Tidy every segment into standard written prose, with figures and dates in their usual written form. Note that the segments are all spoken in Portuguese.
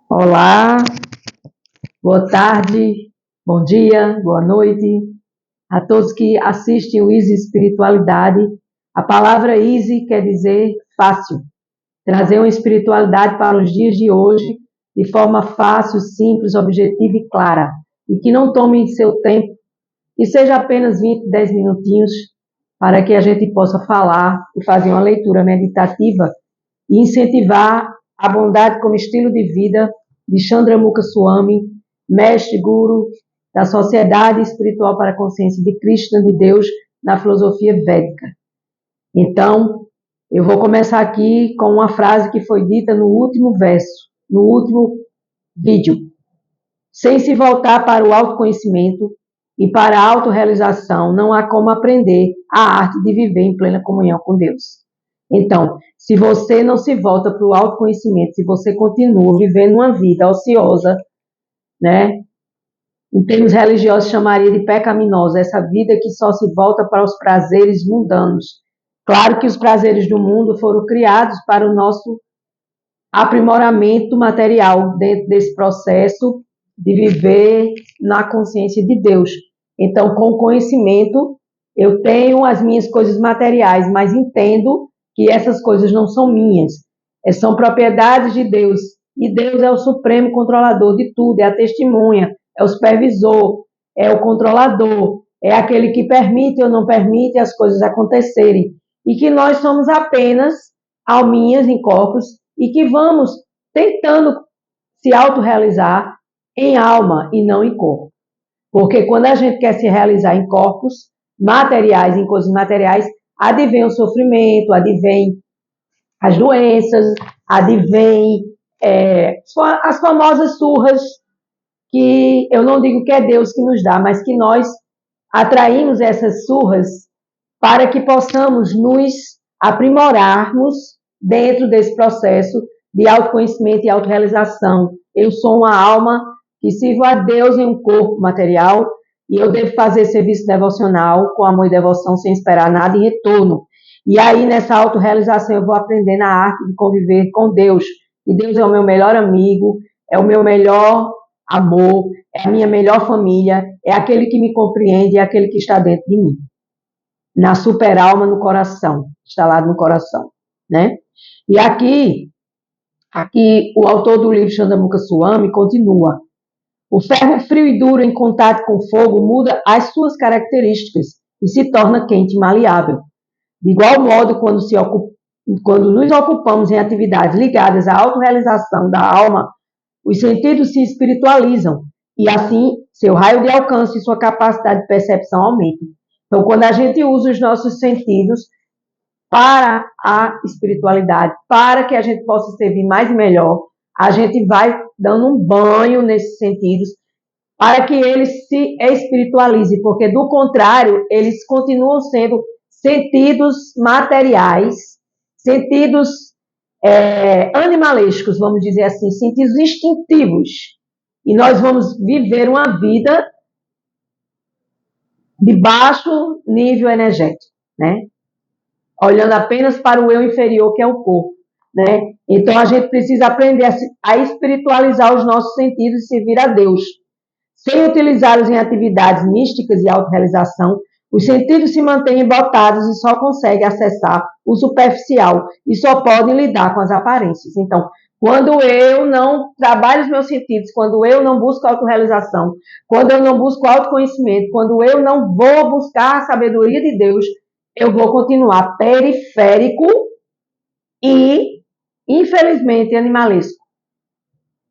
Olá, boa tarde, bom dia, boa noite a todos que assistem o Easy Espiritualidade. A palavra Easy quer dizer fácil, trazer uma espiritualidade para os dias de hoje de forma fácil, simples, objetiva e clara, e que não tome seu tempo, que seja apenas 20, 10 minutinhos, para que a gente possa falar e fazer uma leitura meditativa e incentivar a bondade como estilo de vida de Chandramukha Swami, mestre guru da Sociedade Espiritual para a Consciência de Krishna, de Deus, na filosofia védica. Então, eu vou começar aqui com uma frase que foi dita no último verso, no último vídeo. Sem se voltar para o autoconhecimento e para a autorrealização, não há como aprender a arte de viver em plena comunhão com Deus. Então, se você não se volta para o autoconhecimento, se você continua vivendo uma vida ociosa, né? Em termos religiosos chamaria de pecaminosa, essa vida que só se volta para os prazeres mundanos. Claro que os prazeres do mundo foram criados para o nosso aprimoramento material dentro desse processo de viver na consciência de Deus. Então, com o conhecimento, eu tenho as minhas coisas materiais, mas entendo que essas coisas não são minhas, são propriedades de Deus. E Deus é o supremo controlador de tudo, é a testemunha, é o supervisor, é o controlador, é aquele que permite ou não permite as coisas acontecerem. E que nós somos apenas alminhas em corpos e que vamos tentando se autorrealizar em alma e não em corpo. Porque quando a gente quer se realizar em corpos materiais, em coisas materiais, advém o sofrimento, advém as doenças, advém as famosas surras, que eu não digo que é Deus que nos dá, mas que nós atraímos essas surras para que possamos nos aprimorarmos dentro desse processo de autoconhecimento e autorrealização. Eu sou uma alma que sirvo a Deus em um corpo material e eu devo fazer serviço devocional com amor e devoção sem esperar nada em retorno. E aí, nessa autorrealização, eu vou aprendendo a arte de conviver com Deus. E Deus é o meu melhor amigo, é o meu melhor amor, é a minha melhor família, é aquele que me compreende, é aquele que está dentro de mim. Na super-alma no coração, instalado no coração, né? E aqui o autor do livro Chandramukha Swami continua. O ferro frio e duro em contato com o fogo muda as suas características e se torna quente e maleável. De igual modo, quando nos ocupamos em atividades ligadas à autorrealização da alma, os sentidos se espiritualizam e assim seu raio de alcance e sua capacidade de percepção aumentam. Então, quando a gente usa os nossos sentidos para a espiritualidade, para que a gente possa servir mais e melhor, a gente vai dando um banho nesses sentidos para que eles se espiritualizem, porque do contrário, eles continuam sendo sentidos materiais, sentidos animalescos, vamos dizer assim, sentidos instintivos. E nós vamos viver uma vida de baixo nível energético, né? Olhando apenas para o eu inferior, que é o corpo, né? Então, a gente precisa aprender a espiritualizar os nossos sentidos e servir a Deus. Sem utilizá-los em atividades místicas e autorrealização, os sentidos se mantêm embotados e só conseguem acessar o superficial e só podem lidar com as aparências. Então, quando eu não trabalho os meus sentidos, quando eu não busco autorrealização, quando eu não busco autoconhecimento, quando eu não vou buscar a sabedoria de Deus, eu vou continuar periférico e, infelizmente, animalesco.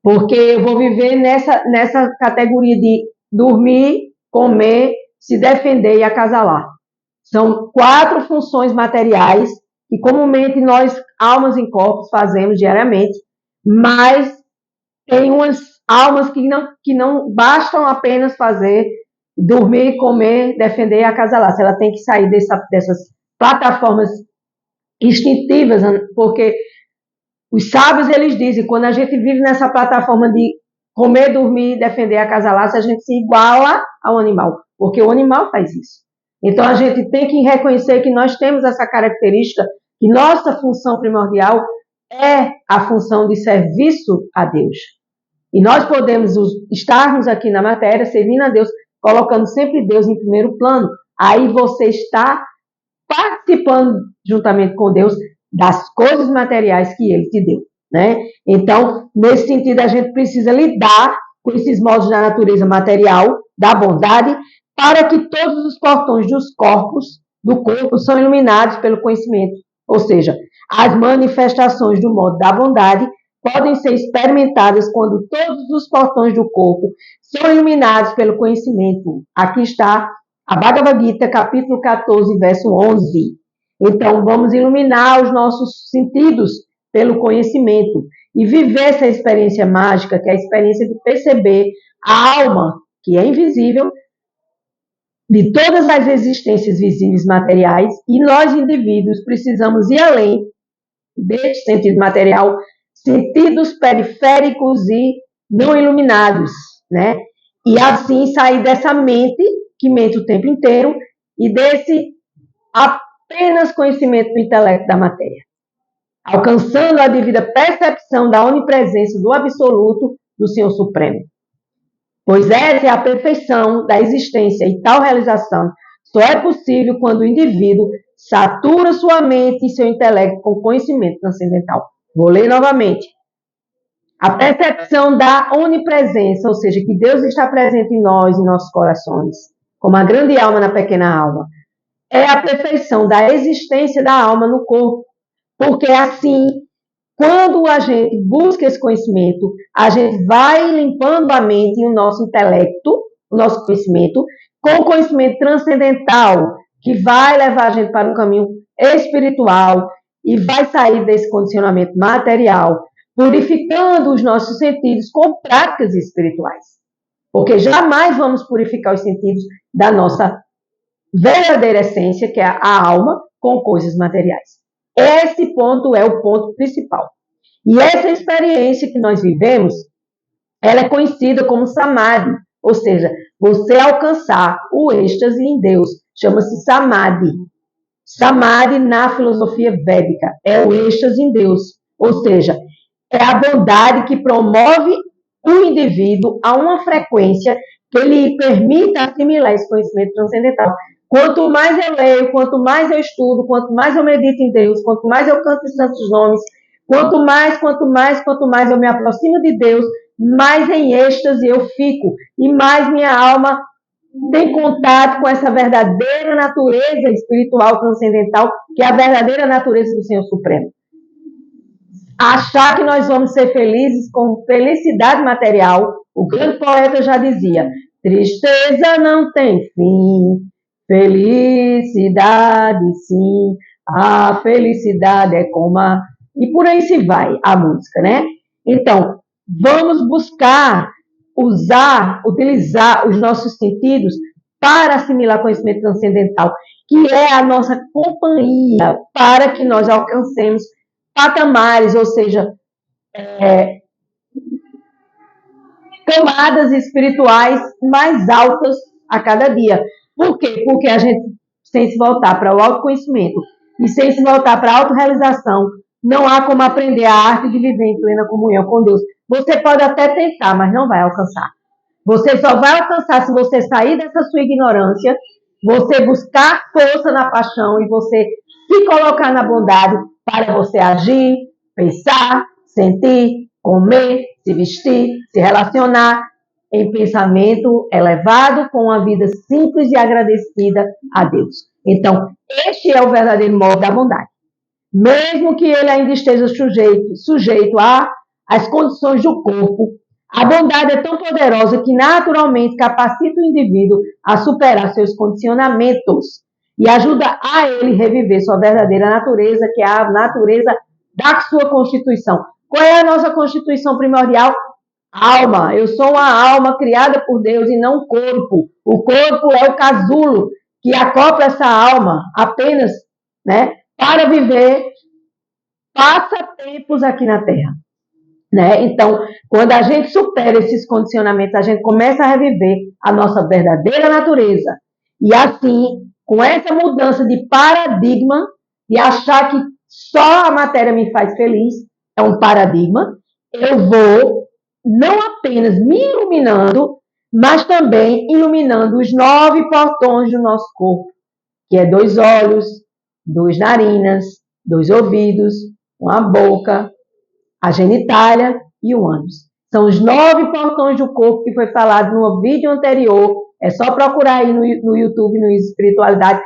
Porque eu vou viver nessa categoria de dormir, comer, se defender e acasalar. São 4 funções materiais que comumente nós, almas em corpos, fazemos diariamente, mas tem umas almas que não bastam apenas fazer dormir, comer, defender e acasalar. Se ela tem que sair dessas plataformas instintivas, porque os sábios, eles dizem, quando a gente vive nessa plataforma de comer, dormir, defender, acasalar, a gente se iguala ao animal, porque o animal faz isso. Então, a gente tem que reconhecer que nós temos essa característica, que nossa função primordial é a função de serviço a Deus. E nós podemos estarmos aqui na matéria, servindo a Deus, colocando sempre Deus em primeiro plano. Aí você está participando juntamente com Deus das coisas materiais que Ele te deu, né? Então, nesse sentido, a gente precisa lidar com esses modos da natureza material, da bondade, para que todos os portões do corpo são iluminados pelo conhecimento. Ou seja, as manifestações do modo da bondade podem ser experimentadas quando todos os portões do corpo são iluminados pelo conhecimento. Aqui está a Bhagavad Gita, capítulo 14, verso 11. Então, vamos iluminar os nossos sentidos pelo conhecimento e viver essa experiência mágica, que é a experiência de perceber a alma, que é invisível, de todas as existências visíveis materiais, e nós, indivíduos, precisamos ir além deste sentido material, sentidos periféricos e não iluminados, né? E assim sair dessa mente, que mente o tempo inteiro, e desse apenas conhecimento do intelecto da matéria, alcançando a devida percepção da onipresença do absoluto do Senhor Supremo. Pois essa é a perfeição da existência, e tal realização só é possível quando o indivíduo satura sua mente e seu intelecto com conhecimento transcendental. Vou ler novamente. A percepção da onipresença, ou seja, que Deus está presente em nós, em nossos corações, como a grande alma na pequena alma, é a perfeição da existência da alma no corpo. Porque assim, quando a gente busca esse conhecimento, a gente vai limpando a mente e o nosso intelecto, o nosso conhecimento, com o conhecimento transcendental, que vai levar a gente para um caminho espiritual e vai sair desse condicionamento material, purificando os nossos sentidos com práticas espirituais. Porque jamais vamos purificar os sentidos da nossa verdadeira essência, que é a alma, com coisas materiais. Esse ponto é o ponto principal. E essa experiência que nós vivemos, ela é conhecida como Samadhi, ou seja, você alcançar o êxtase em Deus, chama-se Samadhi. Samadhi, na filosofia védica, é o êxtase em Deus, ou seja, é a bondade que promove o indivíduo a uma frequência que lhe permita assimilar esse conhecimento transcendental. Quanto mais eu leio, quanto mais eu estudo, quanto mais eu medito em Deus, quanto mais eu canto os santos nomes, quanto mais eu me aproximo de Deus, mais em êxtase eu fico e mais minha alma tem contato com essa verdadeira natureza espiritual transcendental, que é a verdadeira natureza do Senhor Supremo. Achar que nós vamos ser felizes com felicidade material, o grande poeta já dizia, tristeza não tem fim, felicidade sim, a felicidade é como a... E por aí se vai a música, né? Então, vamos buscar utilizar os nossos sentidos para assimilar conhecimento transcendental, que é a nossa companhia para que nós alcancemos patamares, ou seja, camadas espirituais mais altas a cada dia. Por quê? Porque a gente, sem se voltar para o autoconhecimento e sem se voltar para a autorrealização, não há como aprender a arte de viver em plena comunhão com Deus. Você pode até tentar, mas não vai alcançar. Você só vai alcançar se você sair dessa sua ignorância, você buscar força na paixão e você se colocar na bondade para você agir, pensar, sentir, comer, se vestir, se relacionar em pensamento elevado com uma vida simples e agradecida a Deus. Então, este é o verdadeiro modo da bondade. Mesmo que ele ainda esteja sujeito às condições do corpo, a bondade é tão poderosa que naturalmente capacita o indivíduo a superar seus condicionamentos e ajuda a ele reviver sua verdadeira natureza, que é a natureza da sua constituição. Qual é a nossa constituição primordial? Alma. Eu sou uma alma criada por Deus e não corpo. O corpo é o casulo que acopla essa alma apenas, né, para viver passatempos aqui na Terra. Né? Então, quando a gente supera esses condicionamentos, a gente começa a reviver a nossa verdadeira natureza. E assim, com essa mudança de paradigma, de achar que só a matéria me faz feliz, é um paradigma, eu vou não apenas me iluminando, mas também iluminando os 9 portões do nosso corpo, que é 2 olhos, 2 narinas, 2 ouvidos, uma boca, a genitália e o ânus. São os 9 portões do corpo que foi falado no vídeo anterior. É só procurar aí no YouTube, no Espiritualidade,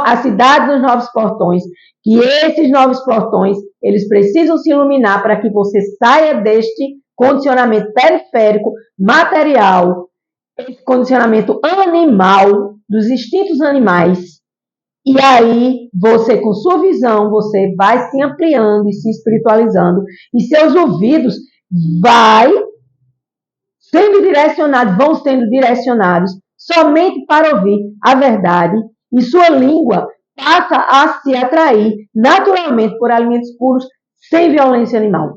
a cidade dos 9 portões, que esses 9 portões, eles precisam se iluminar para que você saia deste condicionamento periférico, material, esse condicionamento animal, dos instintos animais. E aí, você, com sua visão, você vai se ampliando e se espiritualizando, e seus ouvidos vão sendo direcionados somente para ouvir a verdade, e sua língua passa a se atrair naturalmente por alimentos puros, sem violência animal.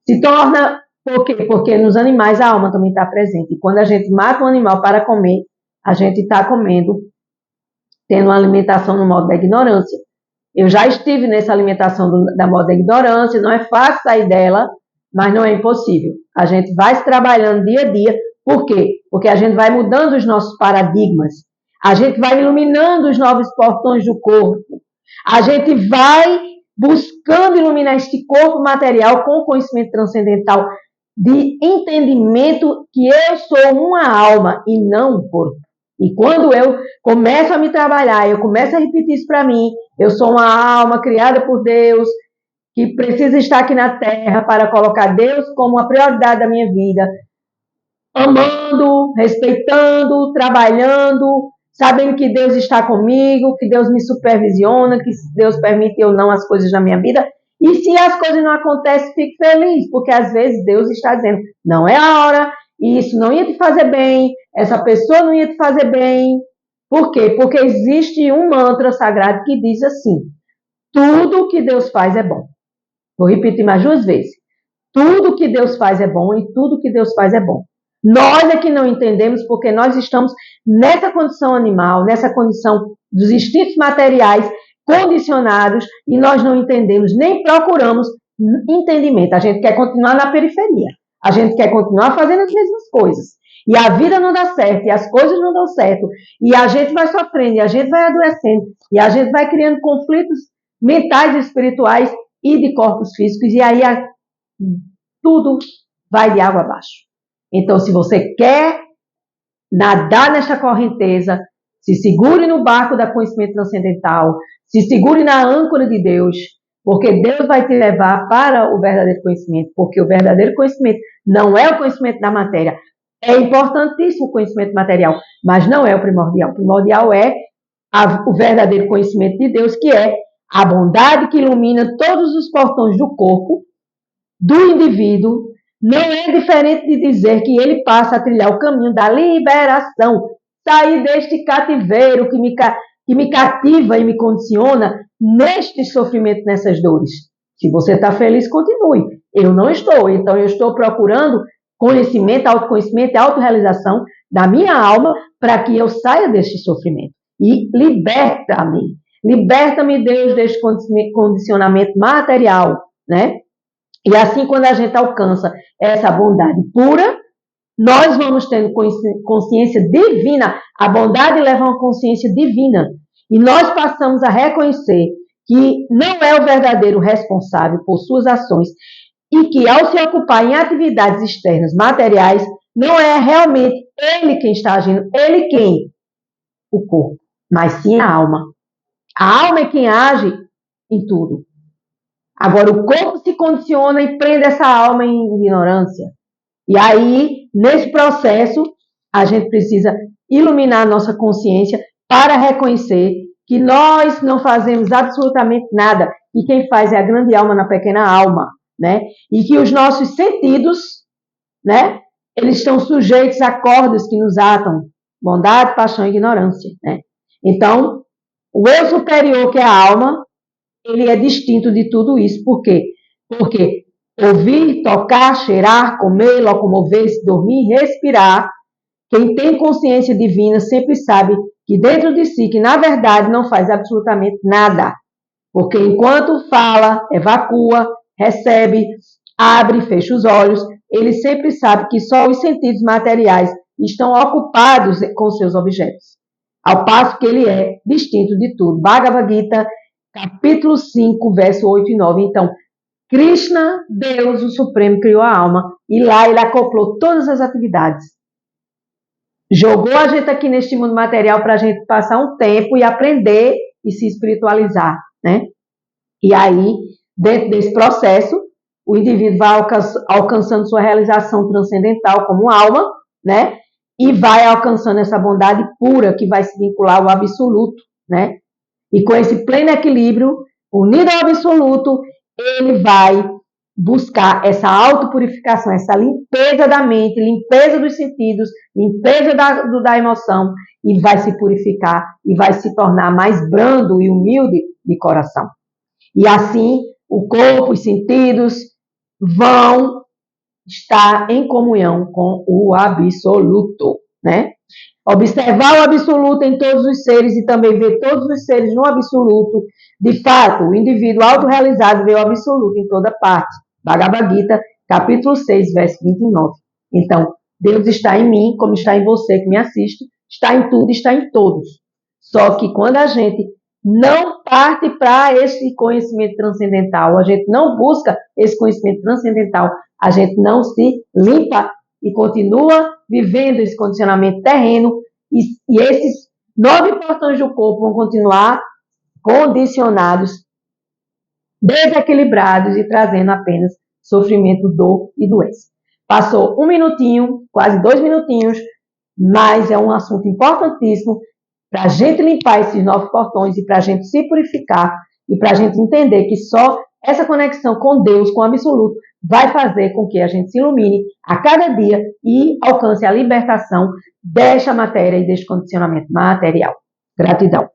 Se torna, por quê? Porque nos animais a alma também está presente, e quando a gente mata um animal para comer, a gente está comendo, tendo uma alimentação no modo da ignorância. Eu já estive nessa alimentação da modo da ignorância, não é fácil sair dela, mas não é impossível. A gente vai se trabalhando dia a dia. Por quê? Porque a gente vai mudando os nossos paradigmas. A gente vai iluminando os novos portões do corpo. A gente vai buscando iluminar este corpo material com o conhecimento transcendental de entendimento que eu sou uma alma e não um corpo. E quando eu começo a me trabalhar, eu começo a repetir isso para mim, eu sou uma alma criada por Deus, que precisa estar aqui na Terra para colocar Deus como a prioridade da minha vida, amando, respeitando, trabalhando, sabendo que Deus está comigo, que Deus me supervisiona, que Deus permite eu não as coisas na minha vida. E se as coisas não acontecem, fique feliz, porque às vezes Deus está dizendo, não é a hora, isso não ia te fazer bem, essa pessoa não ia te fazer bem. Por quê? Porque existe um mantra sagrado que diz assim, tudo que Deus faz é bom. Vou repetir mais 2 vezes. Tudo que Deus faz é bom e tudo que Deus faz é bom. Nós é que não entendemos porque nós estamos nessa condição animal, nessa condição dos instintos materiais condicionados e nós não entendemos, nem procuramos entendimento. A gente quer continuar na periferia. A gente quer continuar fazendo as mesmas coisas. E a vida não dá certo, e as coisas não dão certo. E a gente vai sofrendo, e a gente vai adoecendo, e a gente vai criando conflitos mentais e espirituais e de corpos físicos, e aí tudo vai de água abaixo. Então, se você quer nadar nesta correnteza, se segure no barco da conhecimento transcendental, se segure na âncora de Deus, porque Deus vai te levar para o verdadeiro conhecimento, porque o verdadeiro conhecimento não é o conhecimento da matéria. É importantíssimo o conhecimento material, mas não é o primordial. O primordial é o verdadeiro conhecimento de Deus, que é a bondade que ilumina todos os portões do corpo, do indivíduo. Não é diferente de dizer que ele passa a trilhar o caminho da liberação, sair deste cativeiro que me cativa e me condiciona neste sofrimento, nessas dores. Se você está feliz, continue. Eu não estou, então eu estou procurando conhecimento, autoconhecimento e autorrealização da minha alma para que eu saia deste sofrimento. E liberta-me. Liberta-me, Deus, deste condicionamento material, né? E assim, quando a gente alcança essa bondade pura, nós vamos tendo consciência divina. A bondade leva a uma consciência divina. E nós passamos a reconhecer que não é o verdadeiro responsável por suas ações e que, ao se ocupar em atividades externas materiais, não é realmente ele quem está agindo. Ele quem? O corpo. Mas sim a alma. A alma é quem age em tudo. Agora, o corpo se condiciona e prende essa alma em ignorância. E aí, nesse processo, a gente precisa iluminar a nossa consciência para reconhecer que nós não fazemos absolutamente nada e quem faz é a grande alma na pequena alma, né? E que os nossos sentidos, né, eles estão sujeitos a cordas que nos atam, bondade, paixão e ignorância, né? Então, o eu superior, que é a alma, ele é distinto de tudo isso. Por quê? Porque ouvir, tocar, cheirar, comer, locomover-se, dormir, respirar, quem tem consciência divina sempre sabe que dentro de si, que na verdade não faz absolutamente nada. Porque enquanto fala, evacua, recebe, abre, fecha os olhos, ele sempre sabe que só os sentidos materiais estão ocupados com seus objetos, ao passo que ele é distinto de tudo. Bhagavad Gita, capítulo 5, verso 8 e 9. Então, Krishna, Deus, o Supremo, criou a alma e lá ele acoplou todas as atividades. Jogou a gente aqui neste mundo material para a gente passar um tempo e aprender e se espiritualizar, né? E aí, dentro desse processo, o indivíduo vai alcançando sua realização transcendental como alma, né? E vai alcançando essa bondade pura que vai se vincular ao absoluto, né? E com esse pleno equilíbrio, unido ao absoluto, ele vai buscar essa autopurificação, essa limpeza da mente, limpeza dos sentidos, limpeza da emoção, e vai se purificar e vai se tornar mais brando e humilde de coração. E assim, o corpo, os sentidos vão estar em comunhão com o absoluto, né? Observar o absoluto em todos os seres e também ver todos os seres no absoluto. De fato, o indivíduo autorrealizado vê o absoluto em toda parte. Bhagavad Gita, capítulo 6, verso 29. Então, Deus está em mim, como está em você que me assiste, está em tudo, está em todos. Só que quando a gente não parte para esse conhecimento transcendental, a gente não busca esse conhecimento transcendental, a gente não se limpa e continua vivendo esse condicionamento terreno, e esses 9 portões do corpo vão continuar condicionados, desequilibrados e trazendo apenas sofrimento, dor e doença. Passou 1 minutinho, quase 2 minutinhos, mas é um assunto importantíssimo para a gente limpar esses 9 portões e para a gente se purificar e para a gente entender que só essa conexão com Deus, com o absoluto, vai fazer com que a gente se ilumine a cada dia e alcance a libertação desta matéria e deste condicionamento material. Gratidão.